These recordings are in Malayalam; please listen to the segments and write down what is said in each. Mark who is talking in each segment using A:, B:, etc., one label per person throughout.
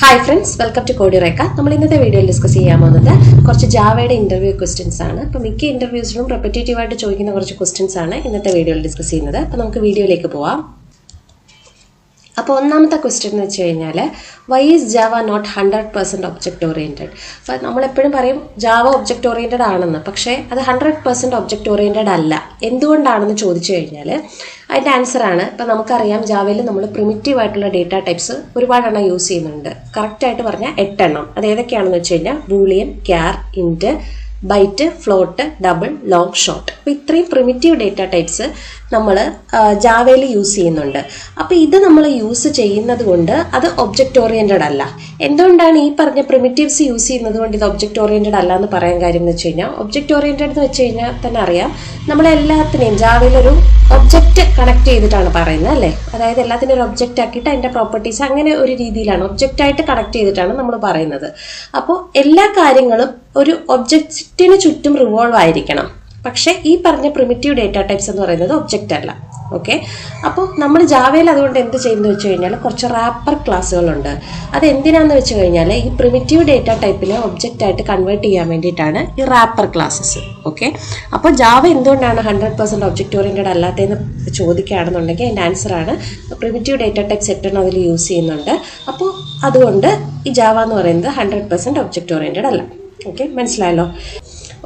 A: Hi friends, welcome to Codereka. നമ്മൾ ഇന്നത്തെ വീഡിയോയിൽ ഡിസ്കസ് ചെയ്യാൻ പോകുന്നത് കുറച്ച് ജാവയുടെ ഇന്റർവ്യൂ ക്വസ്റ്റ്യൻസ് ആണ്. അപ്പോൾ മിക്ക ഇന്റർവ്യൂസിലും റിപ്പീറ്റേറ്റീവ് ആയിട്ട് ചോദിക്കുന്ന കുറച്ച് ക്വസ്റ്റ്യൻസ് ആണ് ഇന്നത്തെ വീഡിയോയിൽ ഡിസ്കസ് ചെയ്യുന്നത്. അപ്പോൾ നമുക്ക് വീഡിയോയിലേക്ക് പോവാം. അപ്പോൾ ഒന്നാമത്തെ ക്വസ്റ്റ്യൻ എന്ന് വെച്ച് കഴിഞ്ഞാൽ why is Java not 100% object oriented. അപ്പോൾ നമ്മളെപ്പോഴും പറയും ജാവ ഒബ്ജക്റ്റ് ഓറിയൻറ്റഡ് ആണെന്ന്, പക്ഷേ അത് 100% ഒബ്ജക്റ്റ് ഓറിയൻറ്റഡ് അല്ല. എന്തുകൊണ്ടാണെന്ന് ചോദിച്ചു കഴിഞ്ഞാൽ അതിൻ്റെ ആൻസറാണ്, ഇപ്പം നമുക്കറിയാം ജാവയിൽ നമ്മൾ പ്രിമിറ്റീവ് ആയിട്ടുള്ള ഡേറ്റ ടൈപ്സ് ഒരുപാടെണ്ണം യൂസ് ചെയ്യുന്നുണ്ട്. കറക്റ്റായിട്ട് പറഞ്ഞാൽ 8 എണ്ണം. അത് ഏതൊക്കെയാണെന്ന് വെച്ച് കഴിഞ്ഞാൽ boolean, char, int, byte, float, double, long, short. അപ്പോൾ ഇത്രയും പ്രിമിറ്റീവ് ഡേറ്റ ടൈപ്സ് നമ്മൾ ജാവയിൽ യൂസ് ചെയ്യുന്നുണ്ട്. അപ്പോൾ ഇത് നമ്മൾ യൂസ് ചെയ്യുന്നത് കൊണ്ട് അത് ഒബ്ജക്റ്റ് ഓറിയൻറ്റഡ് അല്ല. എന്തുകൊണ്ടാണ് ഈ പറഞ്ഞ പ്രിമിറ്റീവ്സ് യൂസ് ചെയ്യുന്നത് കൊണ്ട് ഇത് ഒബ്ജക്റ്റ് ഓറിയൻറ്റഡ് അല്ല എന്ന് പറയാൻ കാര്യം എന്ന് വെച്ച് കഴിഞ്ഞാൽ, ഒബ്ജക്റ്റ് ഓറിയൻറ്റഡ് എന്ന് വെച്ച് കഴിഞ്ഞാൽ തന്നെ അറിയാം നമ്മളെല്ലാത്തിനെയും ജാവയിലൊരു ഒബ്ജക്റ്റ് കണക്ട് ചെയ്തിട്ടാണ് പറയുന്നത് അല്ലേ. അതായത് എല്ലാത്തിനും ഒരു ഒബ്ജക്റ്റ് ആക്കിയിട്ട് അതിൻ്റെ പ്രോപ്പർട്ടീസ് അങ്ങനെ ഒരു രീതിയിലാണ് ഒബ്ജക്റ്റായിട്ട് കണക്ട് ചെയ്തിട്ടാണ് നമ്മൾ പറയുന്നത്. അപ്പോൾ എല്ലാ കാര്യങ്ങളും ഒരു ഒബ്ജക്റ്റിന് ചുറ്റും റിവോൾവ് ആയിരിക്കണം. പക്ഷേ ഈ പറഞ്ഞ പ്രിമിറ്റീവ് ഡേറ്റ ടൈപ്സ് എന്ന് പറയുന്നത് ഒബ്ജക്റ്റ് അല്ല. ഓക്കെ, അപ്പോൾ നമ്മൾ ജാവയിൽ അതുകൊണ്ട് എന്ത് ചെയ്യുന്നത് വെച്ച് കഴിഞ്ഞാൽ കുറച്ച് റാപ്പർ ക്ലാസ്സുകളുണ്ട്. അത് എന്തിനാന്ന് വെച്ച് കഴിഞ്ഞാൽ ഈ പ്രിമിറ്റീവ് ഡേറ്റ ടൈപ്പിനെ ഒബ്ജക്റ്റായിട്ട് കൺവേർട്ട് ചെയ്യാൻ വേണ്ടിയിട്ടാണ് ഈ റാപ്പർ ക്ലാസ്സസ്. ഓക്കെ, അപ്പോൾ ജാവ എന്തുകൊണ്ടാണ് 100% ഒബ്ജക്റ്റ് ഓറിയൻറ്റഡ് അല്ലാത്തതെന്ന് ചോദിക്കുകയാണെന്നുണ്ടെങ്കിൽ അതിൻ്റെ ആൻസറാണ് പ്രിമിറ്റീവ് ഡേറ്റ ടൈപ്പ് സെറ്റാണ് അതിൽ യൂസ് ചെയ്യുന്നുണ്ട്. അപ്പോൾ അതുകൊണ്ട് ഈ ജാവ എന്ന് പറയുന്നത് 100% ഒബ്ജക്റ്റ് ഓറിയൻറ്റഡ് അല്ല. ഓക്കെ, മനസ്സിലായല്ലോ.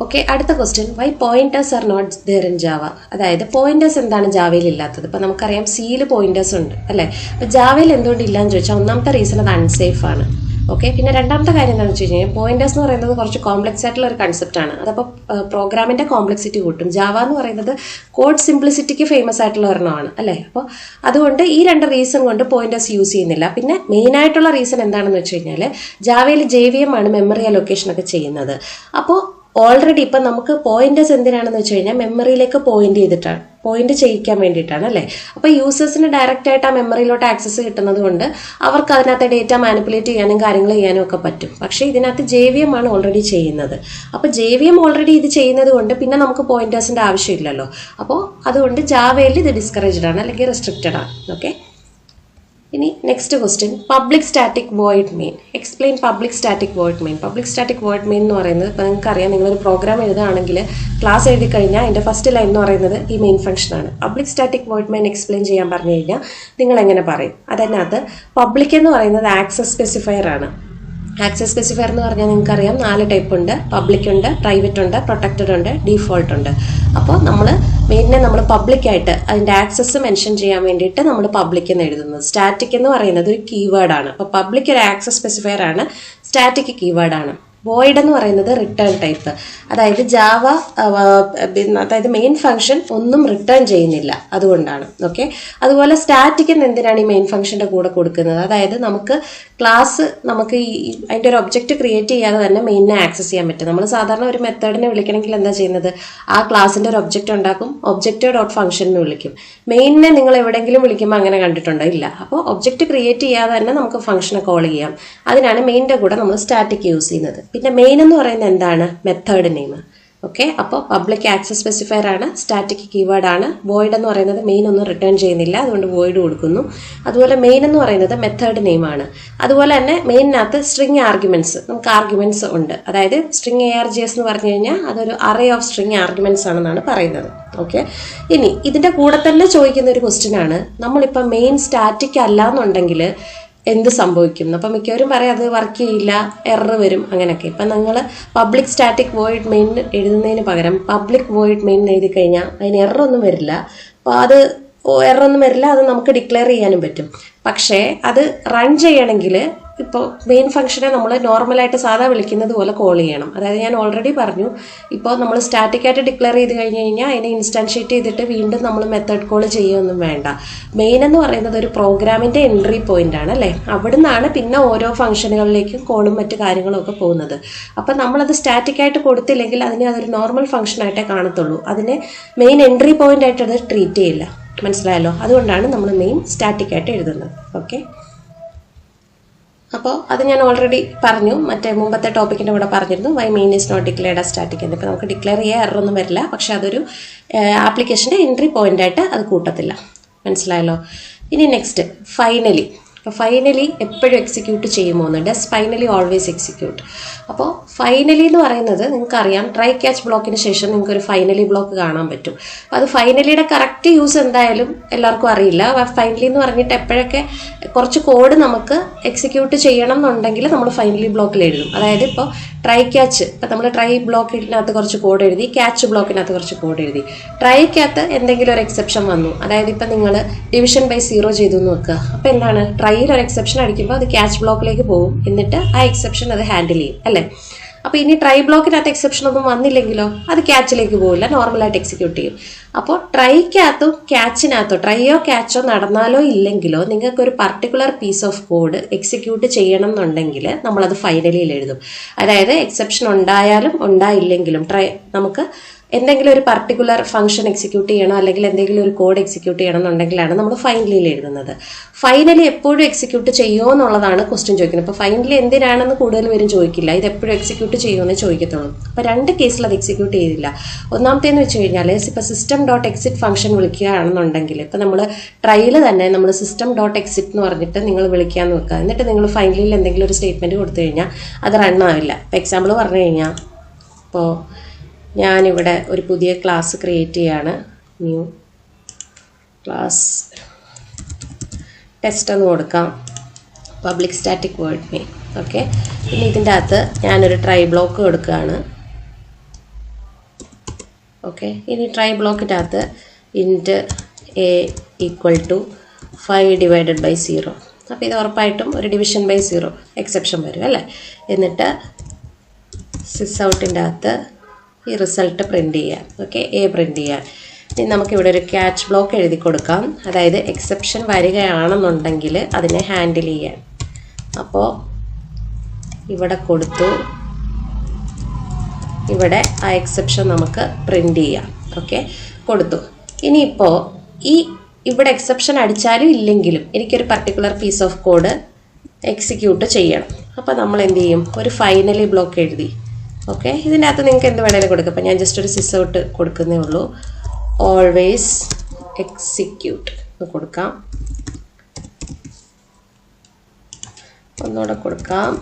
A: ഓക്കെ, അടുത്ത question, why pointers are not there in Java. അതായത് പോയിന്റേഴ്സ് എന്താണ് ജാവയിൽ ഇല്ലാത്തത്? ഇപ്പം നമുക്കറിയാം സിയിൽ പോയിന്റേഴ്സ് ഉണ്ട് അല്ലേ. അപ്പോൾ ജാവയിൽ എന്തുകൊണ്ട് ഇല്ലയെന്ന് ചോദിച്ചാൽ ഒന്നാമത്തെ റീസൺ അത് അൺസേഫ് ആണ്. ഓക്കെ, പിന്നെ രണ്ടാമത്തെ കാര്യം എന്താണെന്ന് വെച്ച് കഴിഞ്ഞാൽ പോയിന്റേഴ്സ് എന്ന് പറയുന്നത് കുറച്ച് കോംപ്ലക്സ് ആയിട്ടുള്ള ഒരു കൺസെപ്റ്റ് ആണ്. അതപ്പോൾ പ്രോഗ്രാമിൻ്റെ കോംപ്ലക്സിറ്റി കൂട്ടും. ജാവ എന്ന് പറയുന്നത് കോഡ് സിംപ്ലിസിറ്റിക്ക് ഫേമസ് ആയിട്ടുള്ള ഒരെണ്ണമാണ് അല്ലേ. അപ്പോൾ അതുകൊണ്ട് ഈ രണ്ട് റീസൺ കൊണ്ട് പോയിന്റേഴ്സ് യൂസ് ചെയ്യുന്നില്ല. പിന്നെ മെയിൻ ആയിട്ടുള്ള റീസൺ എന്താണെന്ന് വെച്ച് കഴിഞ്ഞാൽ ജാവയിൽ JVM ആണ് മെമ്മറി അലൊക്കേഷൻ ഒക്കെ ചെയ്യുന്നത്. അപ്പോൾ ഓൾറെഡി ഇപ്പം നമുക്ക് പോയിന്റേഴ്സ് എന്തിനാണെന്ന് വെച്ച് കഴിഞ്ഞാൽ മെമ്മറിയിലേക്ക് പോയിന്റ് ചെയ്യിക്കാൻ വേണ്ടിയിട്ടാണ് അല്ലേ. അപ്പോൾ യൂസേഴ്സിന് ഡയറക്റ്റ് ആയിട്ട് ആ മെമ്മറിയിലോട്ട് ആക്സസ് കിട്ടുന്നത് കൊണ്ട് അവർക്ക് അതിനകത്ത് ഡേറ്റ മാനിപ്പുലേറ്റ് ചെയ്യാനും കാര്യങ്ങൾ ചെയ്യാനും ഒക്കെ പറ്റും. പക്ഷേ ഇതിനകത്ത് JVM ആണ് ഓൾറെഡി ചെയ്യുന്നത്. അപ്പോൾ JVM ഓൾറെഡി ഇത് ചെയ്യുന്നത് കൊണ്ട് പിന്നെ നമുക്ക് പോയിന്റേഴ്സിൻ്റെ ആവശ്യമില്ലല്ലോ. അപ്പോൾ അതുകൊണ്ട് ജാവയിൽ ഇത് ഡിസ്കറേജ്ഡ് ആണ് അല്ലെങ്കിൽ റെസ്ട്രിക്റ്റഡ് ആണ്. ഓക്കെ, ഇനി next question, public static void main. Explain public static void main. Public static void main എന്ന് പറയുന്നത് ഇപ്പോൾ നിങ്ങൾക്കറിയാം, നിങ്ങളൊരു പ്രോഗ്രാം എഴുതുകയാണെങ്കിൽ ക്ലാസ് എഴുതി കഴിഞ്ഞാൽ അതിൻ്റെ ഫസ്റ്റ് ലൈൻ എന്ന് പറയുന്നത് ഈ മെയിൻ ഫംഗ്ഷനാണ്. Public static void main explain ചെയ്യാൻ പറഞ്ഞു കഴിഞ്ഞാൽ നിങ്ങൾ എങ്ങനെ പറയും? അതിനകത്ത് പബ്ലിക് എന്ന് പറയുന്നത് ആക്സസ് സ്പെസിഫയർ ആണ്. ആക്സസ് സ്പെസിഫയർ എന്ന് പറഞ്ഞാൽ നിങ്ങൾക്കറിയാം 4 ടൈപ്പ് ഉണ്ട്. പബ്ലിക് ഉണ്ട്, പ്രൈവറ്റ് ഉണ്ട്, പ്രൊട്ടക്റ്റഡ് ഉണ്ട്, ഡീഫോൾട്ട് ഉണ്ട്. അപ്പോൾ നമ്മൾ മെയിനെ നമ്മൾ പബ്ലിക്കായിട്ട് അതിൻ്റെ ആക്സസ് മെൻഷൻ ചെയ്യാൻ വേണ്ടിയിട്ട് നമ്മൾ പബ്ലിക് എന്ന് എഴുതുന്നത്. സ്റ്റാറ്റിക് എന്ന് പറയുന്നത് ഒരു കീവേഡാണ്. അപ്പോൾ പബ്ലിക് ഒരു ആക്സസ് സ്പെസിഫയർ ആണ്, സ്റ്റാറ്റിക് കീവേഡാണ്. വോയിഡ് എന്ന് പറയുന്നത് റിട്ടേൺ ടൈപ്പ്. അതായത് ജാവ അതായത് മെയിൻ ഫംഗ്ഷൻ ഒന്നും റിട്ടേൺ ചെയ്യുന്നില്ല, അതുകൊണ്ടാണ്. ഓക്കെ, അതുപോലെ സ്റ്റാറ്റിക് എന്ന് എന്തിനാണ് ഈ മെയിൻ ഫംഗ്ഷൻ്റെ കൂടെ കൊടുക്കുന്നത്? അതായത് നമുക്ക് ക്ലാസ് നമുക്ക് അതിൻ്റെ ഒരു ഒബ്ജക്റ്റ് ക്രിയേറ്റ് ചെയ്യാതെ തന്നെ മെയിനെ ആക്സസ് ചെയ്യാൻ പറ്റും. നമ്മൾ സാധാരണ ഒരു മെത്തേഡിനെ വിളിക്കണമെങ്കിൽ എന്താ ചെയ്യുന്നത്? ആ ക്ലാസിൻ്റെ ഒരു ഒബ്ജക്റ്റ് ഉണ്ടാക്കും, ഒബ്ജക്റ്റ് ഡോട്ട് ഫംഗ്ഷൻ എന്ന് വിളിക്കും. മെയിനെ നിങ്ങൾ എവിടെയെങ്കിലും വിളിക്കുമ്പോൾ അങ്ങനെ കണ്ടിട്ടുണ്ടോ? ഇല്ല. അപ്പോൾ ഒബ്ജക്റ്റ് ക്രിയേറ്റ് ചെയ്യാതെ തന്നെ നമുക്ക് ഫംഗ്ഷനെ കോൾ ചെയ്യാം. അതിനാണ് മെയിൻ്റെ കൂടെ നമ്മൾ സ്റ്റാറ്റിക് യൂസ് ചെയ്യുന്നത്. പിന്നെ മെയിൻ എന്ന് പറയുന്നത് എന്താണ്? Method name. ഓക്കെ, അപ്പോൾ പബ്ലിക് ആക്സസ് സ്പെസിഫയർ ആണ്, സ്റ്റാറ്റിക് കീവേഡ് ആണ്. വോയിഡ് എന്ന് പറയുന്നത് മെയിൻ ഒന്നും റിട്ടേൺ ചെയ്യുന്നില്ല, അതുകൊണ്ട് വോയിഡ് കൊടുക്കുന്നു. അതുപോലെ മെയിൻ എന്ന് പറയുന്നത് മെത്തേഡ് നെയിം ആണ്. അതുപോലെ തന്നെ മെയിനകത്ത് സ്ട്രിങ് ആർഗ്യുമെന്റ്സ്, നമുക്ക് ആർഗ്യുമെന്റ്സ് ഉണ്ട്. അതായത് സ്ട്രിങ് ARGS എന്ന് പറഞ്ഞു കഴിഞ്ഞാൽ അതൊരു അറേ ഓഫ് സ്ട്രിങ് ആർഗ്യുമെന്റ്സ് ആണെന്നാണ് പറയുന്നത്. ഓക്കെ, ഇനി ഇതിൻ്റെ കൂടെ തന്നെ ചോദിക്കുന്ന ഒരു ക്വസ്റ്റ്യൻ ആണ്, നമ്മളിപ്പോൾ മെയിൻ സ്റ്റാറ്റിക് അല്ല എന്നുണ്ടെങ്കിൽ എന്ത് സംഭവിക്കും? അപ്പം മിക്കവരും പറയാം അത് വർക്ക് ചെയ്യില്ല, എറർ വരും, അങ്ങനെയൊക്കെ. ഇപ്പം നിങ്ങൾ പബ്ലിക് സ്റ്റാറ്റിക് വോയിഡ് മെയിൻ എഴുതുന്നതിന് പകരം പബ്ലിക് വോയിഡ് മെയിൻ എഴുതി കഴിഞ്ഞാൽ അതിന് എററൊന്നും വരില്ല. അപ്പോൾ അത് എററൊന്നും വരില്ല, അത് നമുക്ക് ഡിക്ലെയർ ചെയ്യാനും പറ്റും. പക്ഷേ അത് റൺ ചെയ്യണമെങ്കിൽ ഇപ്പോൾ മെയിൻ ഫംഗ്ഷനെ നമ്മൾ നോർമലായിട്ട് സാധാ വിളിക്കുന്നത് പോലെ കോൾ ചെയ്യണം. അതായത് ഞാൻ ഓൾറെഡി പറഞ്ഞു, ഇപ്പോൾ നമ്മൾ സ്റ്റാറ്റിക്കായിട്ട് ഡിക്ലെയർ ചെയ്ത് കഴിഞ്ഞ് കഴിഞ്ഞാൽ അതിനെ ഇൻസ്റ്റാൻഷിയേറ്റ് ചെയ്തിട്ട് വീണ്ടും നമ്മൾ മെത്തേഡ് കോൾ ചെയ്യുകയൊന്നും വേണ്ട. മെയിൻ എന്ന് പറയുന്നത് ഒരു പ്രോഗ്രാമിൻ്റെ എൻട്രി പോയിന്റ് ആണ് അല്ലേ. അവിടെ നിന്നാണ് പിന്നെ ഓരോ ഫംഗ്ഷനുകളിലേക്കും കോളും മറ്റു കാര്യങ്ങളും ഒക്കെ പോകുന്നത്. അപ്പം നമ്മളത് സ്റ്റാറ്റിക്കായിട്ട് കൊടുത്തില്ലെങ്കിൽ അതിനെ അതൊരു നോർമൽ ഫംഗ്ഷനായിട്ടേ കാണത്തുള്ളൂ. അതിനെ മെയിൻ എൻട്രി പോയിന്റ് ആയിട്ട് അത് ട്രീറ്റ് ചെയ്യില്ല. മനസ്സിലായല്ലോ? അതുകൊണ്ടാണ് നമ്മൾ മെയിൻ സ്റ്റാറ്റിക്കായിട്ട് എഴുതുന്നത്. ഓക്കെ, അപ്പോൾ അത് ഞാൻ ഓൾറെഡി പറഞ്ഞു, മറ്റേ മുമ്പത്തെ ടോപ്പിക്കിൻ്റെ കൂടെ പറഞ്ഞിരുന്നു, why main is not declared as static എന്ന്. ഇപ്പോൾ നമുക്ക് ഡിക്ലെയർ ചെയ്യാൻ എററൊന്നും വരില്ല, പക്ഷെ അതൊരു ആപ്ലിക്കേഷൻ്റെ എൻട്രി പോയിൻ്റായിട്ട് അത് കൂട്ടത്തില്ല. മനസ്സിലായല്ലോ? ഇനി നെക്സ്റ്റ്, ഫൈനലി അപ്പോൾ ഫൈനലി എപ്പോഴും എക്സിക്യൂട്ട് ചെയ്യുമോ എന്ന്, ഡസ് ഫൈനലി ഓൾവേസ് എക്സിക്യൂട്ട്. അപ്പോൾ ഫൈനലി എന്ന് പറയുന്നത് നിങ്ങൾക്കറിയാം, ട്രൈ ക്യാച്ച് ബ്ലോക്കിന് ശേഷം നിങ്ങൾക്ക് ഒരു ഫൈനലി ബ്ലോക്ക് കാണാൻ പറ്റും. അപ്പോൾ അത് ഫൈനലിയുടെ കറക്റ്റ് യൂസ് എന്തായാലും എല്ലാവർക്കും അറിയില്ല. ഫൈനലി എന്ന് പറഞ്ഞിട്ട് എപ്പോഴൊക്കെ കുറച്ച് കോഡ് നമുക്ക് എക്സിക്യൂട്ട് ചെയ്യണം എന്നുണ്ടെങ്കിൽ നമ്മൾ ഫൈനലി ബ്ലോക്കിൽ എഴുതും. അതായത് ഇപ്പോൾ ട്രൈ ക്യാച്ച്, ഇപ്പം നമ്മൾ ട്രൈ ബ്ലോക്കിനകത്ത് കുറച്ച് കോഡ് എഴുതി, ക്യാച്ച് ബ്ലോക്കിനകത്ത് കുറച്ച് കോഡ് എഴുതി. ട്രൈക്കകത്ത് എന്തെങ്കിലും ഒരു എക്സെപ്ഷൻ വന്നു, അതായത് ഇപ്പം നിങ്ങൾ ഡിവിഷൻ ബൈ 0 ചെയ്തു എന്ന് വെക്കുക. അപ്പോൾ എന്താണ്, ട്രൈയിൽ ഒരു എക്സെപ്ഷൻ അടിക്കുമ്പോൾ അത് ക്യാച്ച് ബ്ലോക്കിലേക്ക് പോകും, എന്നിട്ട് ആ എക്സെപ്ഷൻ അത് ഹാൻഡിൽ ചെയ്യും അല്ലേ. അപ്പോൾ ഇനി ട്രൈ ബ്ലോക്കിനകത്ത് എക്സെപ്ഷൻ ഒന്നും വന്നില്ലെങ്കിലോ അത് ക്യാച്ചിലേക്ക് പോകില്ല, നോർമലായിട്ട് എക്സിക്യൂട്ട് ചെയ്യും. അപ്പോൾ ട്രൈക്കകത്തും ക്യാച്ചിനകത്തോ ട്രൈയോ ക്യാച്ചോ നടന്നാലോ ഇല്ലെങ്കിലോ നിങ്ങൾക്ക് ഒരു particular piece of code execute ചെയ്യണം എന്നുണ്ടെങ്കിൽ നമ്മളത് ഫൈനലിയിൽ എഴുതും. അതായത് എക്സെപ്ഷൻ ഉണ്ടായാലും ഉണ്ടായില്ലെങ്കിലും നമുക്ക് എന്തെങ്കിലും ഒരു പർട്ടിക്കുലർ ഫംഗ്ഷൻ എക്സിക്യൂട്ട് ചെയ്യണം, അല്ലെങ്കിൽ എന്തെങ്കിലും ഒരു കോഡ് എക്സിക്യൂട്ട് ചെയ്യണം എന്നുണ്ടെങ്കിലാണ് നമ്മൾ ഫൈനലിയിൽ എഴുതുന്നത്. ഫൈനലി എപ്പോഴും എക്സിക്യൂട്ട് ചെയ്യുമോ എന്നുള്ളതാണ് ക്വസ്റ്റ്യൻ ചോദിക്കുന്നത്. ഇപ്പോൾ ഫൈനലി എന്തിനാണെന്ന് കൂടുതൽ പേരും ചോദിക്കില്ല, ഇത് എപ്പോഴും എക്സിക്യൂട്ട് ചെയ്യുമെന്ന് ചോദിക്കത്തുള്ളൂ. അപ്പോൾ 2 കേസിൽ അത് എക്സിക്യൂട്ട് ചെയ്തില്ല. ഒന്നാമത്തേന്ന് വെച്ച് കഴിഞ്ഞാൽ ഇപ്പോൾ സിസ്റ്റം ഡോട്ട് എക്സിറ്റ് ഫംഗ്ഷൻ വിളിക്കുകയാണെന്നുണ്ടെങ്കിൽ, ഇപ്പോൾ നമ്മൾ ട്രൈയിൽ തന്നെ നമ്മൾ സിസ്റ്റം ഡോട്ട് എക്സിറ്റ് എന്ന് പറഞ്ഞിട്ട് നിങ്ങൾ വിളിക്കാമെന്ന് വെക്കുക. എന്നിട്ട് നിങ്ങൾ ഫൈനലിയിൽ എന്തെങ്കിലും ഒരു സ്റ്റേറ്റ്മെൻറ്റ് കൊടുത്തു കഴിഞ്ഞാൽ അത് റണ്ണാവില്ല. ഇപ്പോൾ എക്സാമ്പിൾ പറഞ്ഞു കഴിഞ്ഞാൽ, ഇപ്പോൾ ഞാനിവിടെ ഒരു പുതിയ ക്ലാസ് ക്രിയേറ്റ് ചെയ്യാണ്, ന്യൂ ക്ലാസ് ടെസ്റ്റ് എന്ന് കൊടുക്കാം, public static word main. Okay, പിന്നെ ഇതിൻ്റെ അകത്ത് ഞാനൊരു ട്രൈ ബ്ലോക്ക് കൊടുക്കുകയാണ്. ഓക്കെ, ഇനി ട്രൈ ബ്ലോക്കിൻ്റെ അകത്ത് ഇൻറ്റ് എ ഈക്വൽ ടു 5/0. അപ്പോൾ ഇത് ഉറപ്പായിട്ടും ഒരു ഡിവിഷൻ ബൈ 0 എക്സെപ്ഷൻ വരും അല്ലേ. എന്നിട്ട് സിസ് ഔട്ടിൻ്റെ അകത്ത് ഈ റിസൾട്ട് പ്രിൻറ്റ് ചെയ്യാം. ഓക്കെ, എ പ്രിൻറ്റ് ചെയ്യാം. ഇനി നമുക്കിവിടെ ഒരു ക്യാച്ച് ബ്ലോക്ക് എഴുതി കൊടുക്കാം, അതായത് എക്സെപ്ഷൻ വരികയാണെന്നുണ്ടെങ്കിൽ അതിനെ ഹാൻഡിൽ ചെയ്യാൻ. അപ്പോൾ ഇവിടെ കൊടുത്തു, ഇവിടെ ആ എക്സെപ്ഷൻ നമുക്ക് പ്രിൻറ്റ് ചെയ്യാം. ഓക്കെ, കൊടുത്തു. ഇനിയിപ്പോൾ ഇവിടെ എക്സെപ്ഷൻ അടിച്ചാലും ഇല്ലെങ്കിലും എനിക്കൊരു particular piece of code execute ചെയ്യണം. അപ്പോൾ നമ്മൾ എന്ത് ചെയ്യും, ഒരു ഫൈനലി ബ്ലോക്ക് എഴുതി. ഓക്കെ, ഇതിൻ്റെ അകത്ത് നിങ്ങൾക്ക് എന്ത് വേണേലും കൊടുക്കാം. അപ്പോൾ ഞാൻ ജസ്റ്റ് ഒരു സിസ് ഔട്ട് കൊടുക്കുന്നേ ഉള്ളൂ. ഓൾവേസ് എക്സിക്യൂട്ട് എന്ന് കൊടുക്കാം, ഒന്നുകൂടെ കൊടുക്കാം.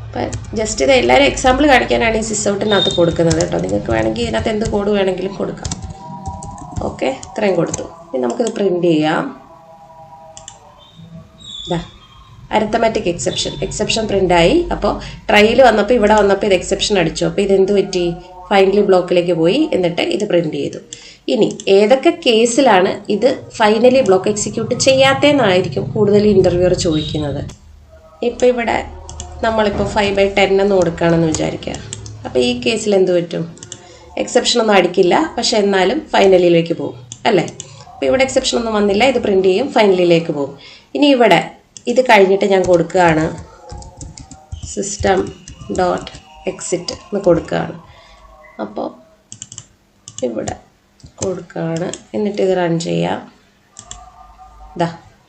A: അപ്പം ജസ്റ്റ് ഇത് എല്ലാവരും എക്സാമ്പിൾ കാണിക്കാനാണ് ഈ സിസ് ഔട്ടിനകത്ത് കൊടുക്കുന്നത് കേട്ടോ. നിങ്ങൾക്ക് വേണമെങ്കിൽ ഇതിനകത്ത് എന്ത് കോഡ് വേണമെങ്കിലും കൊടുക്കാം. ഓക്കെ, ഇത്രയും കൊടുത്തു. ഇനി നമുക്കിത് പ്രിൻറ്റ് ചെയ്യാം. അരിത്തമാറ്റിക് എക്സെപ്ഷൻ പ്രിൻ്റായി. അപ്പോൾ ട്രയൽ വന്നപ്പോൾ ഇവിടെ വന്നപ്പോൾ ഇത് എക്സെപ്ഷൻ അടിച്ചു. അപ്പോൾ ഇതെന്ത് പറ്റി, ഫൈനലി ബ്ലോക്കിലേക്ക് പോയി, എന്നിട്ട് ഇത് പ്രിൻറ്റ് ചെയ്തു. ഇനി ഏതൊക്കെ കേസിലാണ് ഇത് ഫൈനലി ബ്ലോക്ക് എക്സിക്യൂട്ട് ചെയ്യാത്തതെന്നായിരിക്കും കൂടുതൽ ഇൻ്റർവ്യൂവർ ചോദിക്കുന്നത്. ഇപ്പോൾ ഇവിടെ നമ്മളിപ്പോൾ 5/10 എന്ന് കൊടുക്കുകയാണെന്ന് വിചാരിക്കുക. അപ്പോൾ ഈ കേസിൽ എന്ത് പറ്റും, എക്സെപ്ഷനൊന്നും അടിക്കില്ല, പക്ഷെ എന്നാലും ഫൈനലിയിലേക്ക് പോകും അല്ലേ. അപ്പോൾ ഇവിടെ എക്സെപ്ഷനൊന്നും വന്നില്ല, ഇത് പ്രിൻറ്റ് ചെയ്യും, ഫൈനലിയിലേക്ക് പോകും. ഇനി ഇവിടെ ഇത് കഴിഞ്ഞിട്ട് ഞാൻ കൊടുക്കുകയാണ് സിസ്റ്റം ഡോട്ട് എക്സിറ്റ് എന്ന് കൊടുക്കുകയാണ്. അപ്പോൾ ഇവിടെ കൊടുക്കുകയാണ്, എന്നിട്ട് ഇത് റൺ ചെയ്യാം.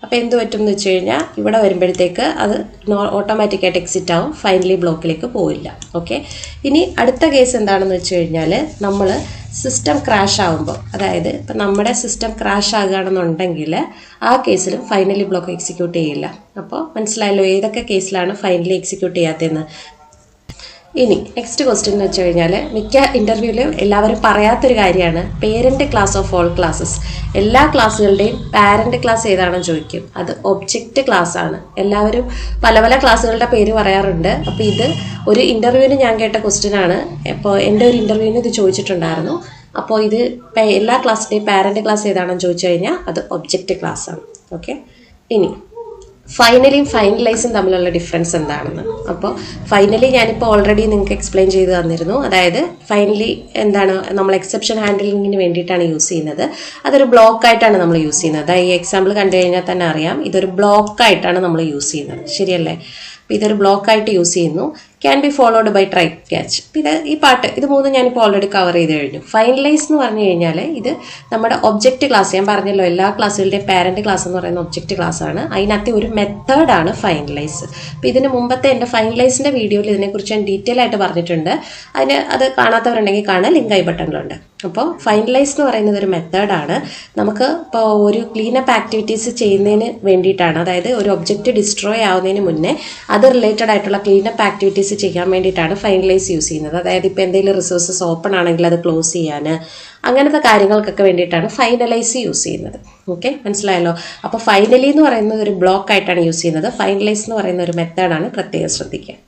A: അപ്പോൾ എന്ത് പറ്റും എന്ന് വെച്ച് കഴിഞ്ഞാൽ ഇവിടെ വരുമ്പോഴത്തേക്ക് അത് ഓട്ടോമാറ്റിക്കായിട്ട് എക്സിറ്റ് ആവും, ഫൈനലി ബ്ലോക്കിലേക്ക് പോയില്ല. ഓക്കെ, ഇനി അടുത്ത കേസ് എന്താണെന്ന് വെച്ച് കഴിഞ്ഞാൽ, നമ്മൾ സിസ്റ്റം ക്രാഷ് ആകുമ്പോൾ, അതായത് ഇപ്പം നമ്മുടെ സിസ്റ്റം ക്രാഷ് ആകുകയാണെന്നുണ്ടെങ്കിൽ ആ കേസിലും ഫൈനലി ബ്ലോക്ക് എക്സിക്യൂട്ട് ചെയ്യില്ല. അപ്പോൾ മനസ്സിലായല്ലോ ഏതൊക്കെ കേസിലാണ് ഫൈനലി എക്സിക്യൂട്ട് ചെയ്യാത്തതെന്ന്. ഇനി നെക്സ്റ്റ് ക്വസ്റ്റ്യൻ എന്ന് വെച്ച് കഴിഞ്ഞാൽ, മിക്ക ഇൻ്റർവ്യൂവിലും എല്ലാവരും പറയാത്തൊരു കാര്യമാണ് parent class of all classes. എല്ലാ ക്ലാസ്സുകളുടെയും പാരൻറ്റ് ക്ലാസ് ഏതാണെന്ന് ചോദിക്കും. അത് ഒബ്ജക്റ്റ് ക്ലാസ് ആണ്. എല്ലാവരും പല പല ക്ലാസ്സുകളുടെ പേര് പറയാറുണ്ട്. അപ്പോൾ ഇത് ഒരു ഇൻ്റർവ്യൂവിന് ഞാൻ കേട്ട ക്വസ്റ്റ്യൻ ആണ്. അപ്പോൾ എൻ്റെ ഒരു ഇൻ്റർവ്യൂവിന് ഇത് ചോദിച്ചിട്ടുണ്ടായിരുന്നു. അപ്പോൾ ഇത് എല്ലാ ക്ലാസ്സിൻ്റെയും പാരൻറ്റ് ക്ലാസ് ഏതാണെന്ന് ചോദിച്ചു കഴിഞ്ഞാൽ അത് ഒബ്ജക്റ്റ് ക്ലാസ് ആണ്. ഓക്കെ, ഇനി ഫൈനലിയും ഫൈനലൈസും തമ്മിലുള്ള ഡിഫറൻസ് എന്താണെന്ന്. അപ്പോൾ ഫൈനലി ഞാനിപ്പോൾ ഓൾറെഡി നിങ്ങൾക്ക് എക്സ്പ്ലെയിൻ ചെയ്ത് തന്നിരുന്നു. അതായത് ഫൈനലി എന്താണ്, നമ്മൾ എക്സെപ്ഷൻ ഹാൻഡിലിങ്ങിന് വേണ്ടിയിട്ടാണ് യൂസ് ചെയ്യുന്നത്. അതൊരു ബ്ലോക്കായിട്ടാണ് നമ്മൾ യൂസ് ചെയ്യുന്നത്. ഈ എക്സാമ്പിൾ കണ്ടു കഴിഞ്ഞാൽ തന്നെ അറിയാം, ഇതൊരു ബ്ലോക്കായിട്ടാണ് നമ്മൾ യൂസ് ചെയ്യുന്നത്, ശരിയല്ലേ. അപ്പോൾ ഇതൊരു ബ്ലോക്കായിട്ട് യൂസ് ചെയ്യുന്നു. Can be followed by try catch. ഇത് മൂന്നും ഞാനിപ്പോൾ ഓൾറെഡി കവർ ചെയ്ത് കഴിഞ്ഞു. ഫൈനലൈസ് എന്ന് പറഞ്ഞു കഴിഞ്ഞാൽ ഇത് നമ്മുടെ ഒബ്ജക്റ്റ് ക്ലാസ്. ഞാൻ പറഞ്ഞല്ലോ എല്ലാ ക്ലാസ്സുകളുടെയും പാരൻറ്റ് ക്ലാസ് എന്ന് പറയുന്ന ഒബ്ജക്റ്റ് ക്ലാസ് ആണ്. അതിനകത്ത് ഒരു മെത്തേഡാണ് ഫൈനലൈസ്. അപ്പോൾ ഇതിന് മുമ്പത്തെ എൻ്റെ ഫൈനലൈസിൻ്റെ വീഡിയോയിൽ ഇതിനെക്കുറിച്ച് ഞാൻ ഡീറ്റെയിൽ ആയിട്ട് പറഞ്ഞിട്ടുണ്ട്. അത് കാണാത്തവരുണ്ടെങ്കിൽ കാണാൻ ലിങ്ക് ഐ ബട്ടണിലുണ്ട്. അപ്പോൾ ഫൈനലൈസ് എന്ന് പറയുന്നത് ഒരു മെത്തേഡാണ്. നമുക്ക് ഇപ്പോൾ ഒരു ക്ലീനപ്പ് ആക്ടിവിറ്റീസ് ചെയ്യുന്നതിന് വേണ്ടിയിട്ടാണ്, അതായത് ഒരു ഒബ്ജക്റ്റ് ഡിസ്ട്രോയ് ആവുന്നതിന് മുന്നേ അത് റിലേറ്റഡ് ആയിട്ടുള്ള ക്ലീനപ്പ് ആക്ടിവിറ്റീസ് ചെയ്യാൻ വേണ്ടിയിട്ടാണ് ഫൈനലൈസ് യൂസ് ചെയ്യുന്നത്. അതായത് ഇപ്പോൾ എന്തെങ്കിലും റിസോഴ്സസ് ഓപ്പൺ ആണെങ്കിൽ അത് ക്ലോസ് ചെയ്യാൻ, അങ്ങനത്തെ കാര്യങ്ങൾക്കൊക്കെ വേണ്ടിയിട്ടാണ് ഫൈനലൈസ് യൂസ് ചെയ്യുന്നത്. ഓക്കെ, മനസ്സിലായല്ലോ. അപ്പോൾ ഫൈനലി എന്ന് പറയുന്നത് ഒരു ബ്ലോക്ക് ആയിട്ടാണ് യൂസ് ചെയ്യുന്നത്. ഫൈനലൈസ് എന്ന് പറയുന്ന ഒരു മെത്തേഡാണ്, പ്രത്യേകം ശ്രദ്ധിക്കുക.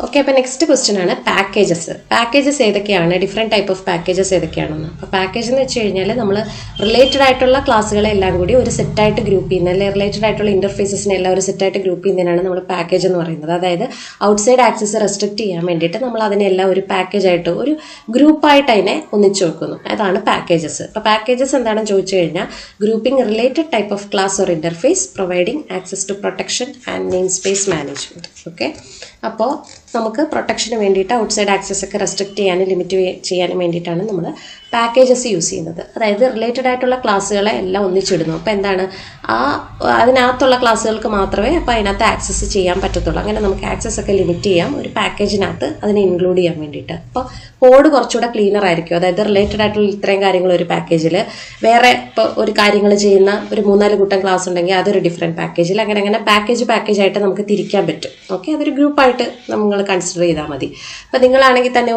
A: ഓക്കെ, അപ്പോൾ നെക്സ്റ്റ് ക്വസ്റ്റ്യൻ ആണ് പാക്കേജസ് ഏതൊക്കെയാണ്, ഡിഫറെൻറ്റ് ടൈപ്പ് ഓഫ് പാക്കേജസ് ഏതൊക്കെയാണെന്ന്. അപ്പോൾ പാക്കേജ് എന്ന് വെച്ച് കഴിഞ്ഞാൽ നമ്മൾ റിലേറ്റഡ് ആയിട്ടുള്ള ക്ലാസ്സുകളെല്ലാം കൂടി ഒരു സെറ്റായിട്ട് ഗ്രൂപ്പ് ചെയ്യുന്നത്, അല്ലെങ്കിൽ റിലേറ്റഡ് ആയിട്ടുള്ള ഇൻ്റർഫേസസിനെ എല്ലാം ഒരു സെറ്റായിട്ട് ഗ്രൂപ്പ് ചെയ്യുന്നതിനാണ് നമ്മൾ പാക്കേജ് എന്ന് പറയുന്നത്. അതായത് ഔട്ട്സൈഡ് ആക്സസ് റെസ്ട്രിക്ട് ചെയ്യാൻ വേണ്ടിയിട്ട് നമ്മൾ അതിനെല്ലാം ഒരു പാക്കേജായിട്ട്, ഒരു ഗ്രൂപ്പായിട്ട് അതിനെ ഒന്നിച്ചു വെക്കുന്നു. അതാണ് പാക്കേജസ്. അപ്പോൾ പാക്കേജസ് എന്താണെന്ന് ചോദിച്ചു കഴിഞ്ഞാൽ grouping related type of class or interface providing access to protection and namespace management. Okay, അപ്പോൾ നമുക്ക് പ്രൊട്ടക്ഷന് വേണ്ടിയിട്ട് ഔട്ട്സൈഡ് ആക്സസ് ഒക്കെ റെസ്ട്രിക്ട് ചെയ്യാനും ലിമിറ്റ് ചെയ്യാനും വേണ്ടിയിട്ടാണ് നമ്മൾ പാക്കേജസ് യൂസ് ചെയ്യുന്നത്. അതായത് റിലേറ്റഡ് ആയിട്ടുള്ള ക്ലാസ്സുകളെ എല്ലാം ഒന്നിച്ചിടുന്നു. അപ്പോൾ എന്താണ്, അതിനകത്തുള്ള ക്ലാസ്സുകൾക്ക് മാത്രമേ അപ്പോൾ അതിനകത്ത് ആക്സസ് ചെയ്യാൻ പറ്റത്തുള്ളൂ. അങ്ങനെ നമുക്ക് ആക്സസ് ഒക്കെ ലിമിറ്റ് ചെയ്യാം ഒരു പാക്കേജിനകത്ത് അതിനെ ഇൻക്ലൂഡ് ചെയ്യാൻ വേണ്ടിയിട്ട്. അപ്പോൾ കോഡ് കുറച്ചുകൂടെ ക്ലീനർ ആയിരിക്കും. അതായത് റിലേറ്റഡ് ആയിട്ടുള്ള ഇത്രയും കാര്യങ്ങൾ ഒരു പാക്കേജിൽ, വേറെ ഇപ്പോൾ ഒരു കാര്യങ്ങൾ ചെയ്യുന്ന ഒരു 3-4 കൂട്ടം ക്ലാസ് ഉണ്ടെങ്കിൽ അതൊരു ഡിഫറെൻറ്റ് പാക്കേജിൽ, അങ്ങനെ പാക്കേജായിട്ട് നമുക്ക് തിരിക്കാൻ പറ്റും. ഓക്കെ, അതൊരു ഗ്രൂപ്പായിട്ട് നമ്മൾ കൺസിഡർ ചെയ്താൽ മതി. അപ്പോൾ നിങ്ങളാണെങ്കിൽ തന്നെ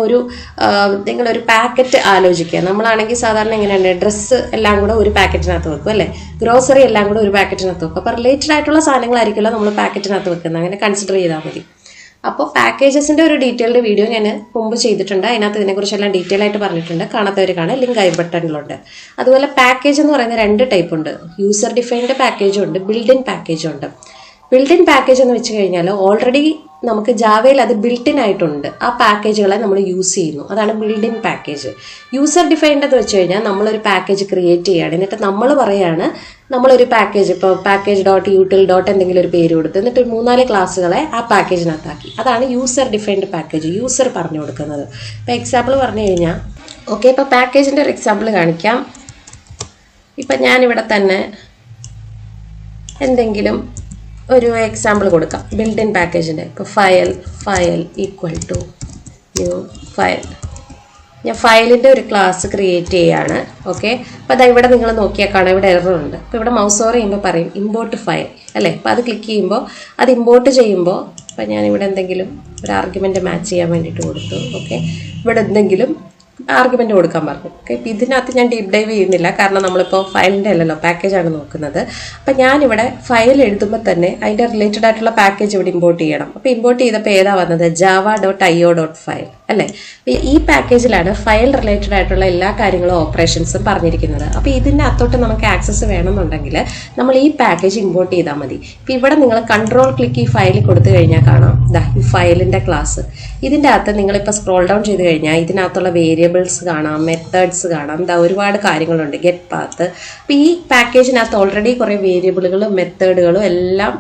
A: നിങ്ങളൊരു പാക്കറ്റ് ആലോചിക്കുക. നമ്മളാണെങ്കിൽ സാധാരണ എങ്ങനെയാണ് ഡ്രസ്സ് എല്ലാം കൂടെ ഒരു പാക്കറ്റിനകത്ത് വെക്കും അല്ലേ, ഗ്രോസറി എല്ലാം കൂടെ ഒരു പാക്കറ്റിനകത്ത് വെക്കും. അപ്പോൾ റിലേറ്റഡ് ആയിട്ടുള്ള സാധനങ്ങളായിരിക്കുമല്ലോ നമ്മൾ പാക്കറ്റിനകത്ത് വെക്കുന്നത്. അങ്ങനെ കൺസിഡർ ചെയ്താൽ മതി. അപ്പോൾ പാക്കേജസിൻ്റെ ഒരു ഡീറ്റെയിൽഡ് വീഡിയോ ഞാൻ മുമ്പ് ചെയ്തിട്ടുണ്ട്. അതിനകത്ത് ഇതിനെക്കുറിച്ചെല്ലാം ഡീറ്റെയിൽ ആയിട്ട് പറഞ്ഞിട്ടുണ്ട്. കാണാത്തവർ കാണാൻ ലിങ്ക് ഐ ബട്ടണിലുണ്ട്. അതുപോലെ പാക്കേജ് എന്ന് പറയുന്ന 2 ടൈപ്പ് ഉണ്ട്. യൂസർ ഡിഫൈൻഡ് പാക്കേജും ഉണ്ട്, ബിൽഡ് ഇൻ പാക്കേജും ഉണ്ട്. ബിൽഡ് ഇൻ പാക്കേജ് എന്ന് വെച്ച് കഴിഞ്ഞാൽ ഓൾറെഡി നമുക്ക് ജാവയിൽ അത് ബിൽറ്റ് ഇൻ ആയിട്ടുണ്ട്. ആ പാക്കേജുകളെ നമ്മൾ യൂസ് ചെയ്യുന്നു. അതാണ് build in package. User defined എന്ന് വെച്ച് കഴിഞ്ഞാൽ നമ്മളൊരു പാക്കേജ് ക്രിയേറ്റ് ചെയ്യുകയാണ്. എന്നിട്ട് നമ്മൾ പറയാണ് നമ്മളൊരു പാക്കേജ്, ഇപ്പോൾ പാക്കേജ് ഡോട്ട് യൂട്ടിൽ ഡോട്ട് എന്തെങ്കിലും ഒരു പേര് കൊടുത്ത് എന്നിട്ട് 3-4 ക്ലാസ്സുകളെ ആ പാക്കേജിനകത്താക്കി. അതാണ് യൂസർ ഡിഫൈൻഡ് പാക്കേജ്, യൂസർ പറഞ്ഞു കൊടുക്കുന്നത്. ഇപ്പോൾ എക്സാമ്പിൾ പറഞ്ഞു കഴിഞ്ഞാൽ, ഓക്കെ, ഇപ്പോൾ പാക്കേജിൻ്റെ ഒരു എക്സാമ്പിൾ കാണിക്കാം. ഇപ്പം ഞാനിവിടെ തന്നെ എന്തെങ്കിലും ഒരു എക്സാമ്പിൾ കൊടുക്കാം ബിൽഡ് ഇൻ പാക്കേജിൻ്റെ. ഇപ്പോൾ file equal to new file. ഞാൻ ഫയലിൻ്റെ ഒരു ക്ലാസ് ക്രിയേറ്റ് ചെയ്യുകയാണ്. ഓക്കെ, അപ്പോൾ അതാ ഇവിടെ നിങ്ങൾ നോക്കിയാൽ കാണാം, ഇവിടെ എററുണ്ട്. അപ്പോൾ ഇവിടെ മൗസ് ഓവർ ചെയ്യുമ്പോൾ പറയും ഇമ്പോർട്ട് ഫയൽ അല്ലേ. അപ്പോൾ അത് ക്ലിക്ക് ചെയ്യുമ്പോൾ അത് ഇമ്പോർട്ട് ചെയ്യുമ്പോൾ, അപ്പോൾ ഞാനിവിടെ എന്തെങ്കിലും ഒരു ആർഗ്യുമെൻറ്റ് മാച്ച് ചെയ്യാൻ വേണ്ടിയിട്ട് കൊടുത്തു. ഓക്കെ, ഇവിടെ എന്തെങ്കിലും ആർഗ്യുമെൻ്റ് കൊടുക്കാൻ പറഞ്ഞു. ഓക്കെ, ഇപ്പോൾ ഇതിനകത്ത് ഞാൻ ഡീപ്പ് ഡൈവ് ചെയ്യുന്നില്ല, കാരണം നമ്മളിപ്പോൾ ഫയലിൻ്റെ അല്ലല്ലോ പാക്കേജാണ് നോക്കുന്നത്. അപ്പം ഞാനിവിടെ ഫയൽ എഴുതുമ്പോൾ തന്നെ അതിൻ്റെ റിലേറ്റഡ് ആയിട്ടുള്ള പാക്കേജ് ഇവിടെ ഇമ്പോർട്ട് ചെയ്യണം. അപ്പോൾ ഇമ്പോർട്ട് ചെയ്തപ്പോൾ ഏതാ വന്നത്, java.io.file അല്ലേ. ഈ പാക്കേജിലാണ് ഫയൽ റിലേറ്റഡ് ആയിട്ടുള്ള എല്ലാ കാര്യങ്ങളും ഓപ്പറേഷൻസും പറഞ്ഞിരിക്കുന്നത്. അപ്പോൾ ഇതിൻ്റെ അകത്തോട്ട് നമുക്ക് ആക്സസ് വേണമെന്നുണ്ടെങ്കിൽ നമ്മൾ ഈ പാക്കേജ് ഇമ്പോർട്ട് ചെയ്താൽ മതി. ഇപ്പോൾ ഇവിടെ നിങ്ങൾ കൺട്രോൾ ക്ലിക്ക് ഈ ഫയലിൽ കൊടുത്തു കഴിഞ്ഞാൽ കാണാം, ഈ ഫയലിൻ്റെ ക്ലാസ്. ഇതിൻ്റെ അകത്ത് നിങ്ങളിപ്പോൾ സ്ക്രോൾ ഡൗൺ ചെയ്ത് കഴിഞ്ഞാൽ ഇതിനകത്തുള്ള വേരിയബിൾസ് കാണാം, മെത്തേഡ്സ് കാണാം, ഒരുപാട് കാര്യങ്ങളുണ്ട്, ഗെറ്റ് പാത്ത്. അപ്പോൾ ഈ പാക്കേജിനകത്ത് ഓൾറെഡി കുറേ വേരിയബിളുകളും മെത്തേഡുകളും എല്ലാം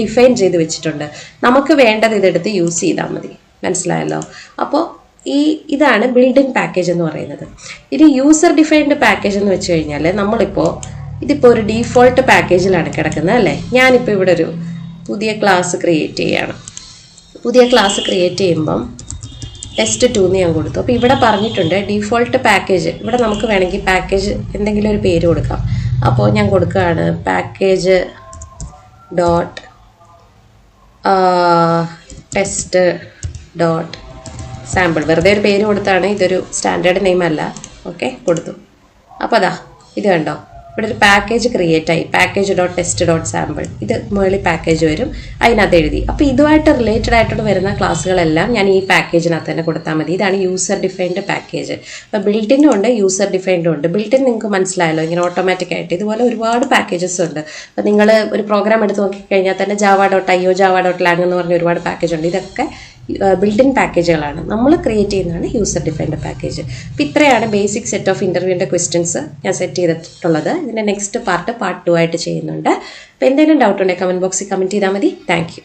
A: ഡിഫൈൻ ചെയ്ത് വെച്ചിട്ടുണ്ട്. നമുക്ക് വേണ്ടത് ഇതെടുത്ത് യൂസ് ചെയ്താൽ മതി. മനസ്സിലായല്ലോ. അപ്പോൾ ഇതാണ് ബിൽഡ് ഇൻ പാക്കേജ് എന്ന് പറയുന്നത്. ഇനി യൂസർ ഡിഫൈൻഡ് പാക്കേജ് എന്ന് വെച്ച് കഴിഞ്ഞാൽ ഇതിപ്പോൾ ഒരു ഡീഫോൾട്ട് പാക്കേജിലാണ് കിടക്കുന്നത് അല്ലേ. ഞാനിപ്പോൾ ഇവിടെ ഒരു പുതിയ ക്ലാസ് ക്രിയേറ്റ് ചെയ്യുകയാണ്. പുതിയ ക്ലാസ് ക്രിയേറ്റ് ചെയ്യുമ്പം test2 എന്ന് ഞാൻ കൊടുത്തു. അപ്പോൾ ഇവിടെ പറഞ്ഞിട്ടുണ്ട് ഡീഫോൾട്ട് പാക്കേജ്. ഇവിടെ നമുക്ക് വേണമെങ്കിൽ പാക്കേജ് എന്തെങ്കിലും ഒരു പേര് കൊടുക്കാം. അപ്പോൾ ഞാൻ കൊടുക്കുകയാണ് package dot test dot sample. വെറുതെ ഒരു പേര് കൊടുത്താണ്, ഇതൊരു സ്റ്റാൻഡേർഡ് നെയിം അല്ല. ഓക്കെ, കൊടുത്തു. അപ്പോൾ ഇത് കണ്ടോ, ഇവിടെ ഒരു പാക്കേജ് ക്രിയേറ്റ് ആയി, package dot test dot sample. ഇത് മുകളിൽ പാക്കേജ് വരും, അതിനകത്ത് എഴുതി. അപ്പോൾ ഇതുമായിട്ട് റിലേറ്റഡ് ആയിട്ട് വരുന്ന ക്ലാസ്സുകളെല്ലാം ഞാൻ ഈ പാക്കേജിനകത്ത് തന്നെ കൊടുത്താൽ മതി. ഇതാണ് യൂസർ ഡിഫൈൻഡ് പാക്കേജ്. അപ്പോൾ ബിൽഡിനും ഉണ്ട്, യൂസർ ഡിഫൈൻഡും ഉണ്ട്. ബിൽഡിൻ നിങ്ങൾക്ക് മനസ്സിലായല്ലോ, ഇങ്ങനെ ഓട്ടോമാറ്റിക് ആയിട്ട്. ഇതുപോലെ ഒരുപാട് പാക്കേജസ് ഉണ്ട്. അപ്പോൾ നിങ്ങൾ ഒരു പ്രോഗ്രാം എടുത്ത് നോക്കിക്കഴിഞ്ഞാൽ തന്നെ java.io, java.lang എന്ന് പറഞ്ഞ ഒരുപാട് പാക്കേജ് ഉണ്ട്. ഇതൊക്കെ ബിൽഡ് ഇൻ പാക്കേജുകളാണ്. നമ്മൾ ക്രിയേറ്റ് ചെയ്യുന്നതാണ് യൂസർ ഡിഫൈൻഡ് പാക്കേജ്. അപ്പോൾ ഇത്രയാണ് ബേസിക് സെറ്റ് ഓഫ് ഇൻ്റർവ്യൂവിൻ്റെ ക്വസ്റ്റ്യൻസ് ഞാൻ സെറ്റ് ചെയ്തിട്ടുള്ളത്. ഇതിൻ്റെ നെക്സ്റ്റ് പാർട്ട് 2 ആയിട്ട് ചെയ്യുന്നുണ്ട്. അപ്പോൾ എന്തെങ്കിലും ഡൗട്ട് ഉണ്ടെങ്കിൽ കമൻറ്റ് ബോക്സിൽ കമൻറ്റ് ചെയ്താൽ മതി. Thank you.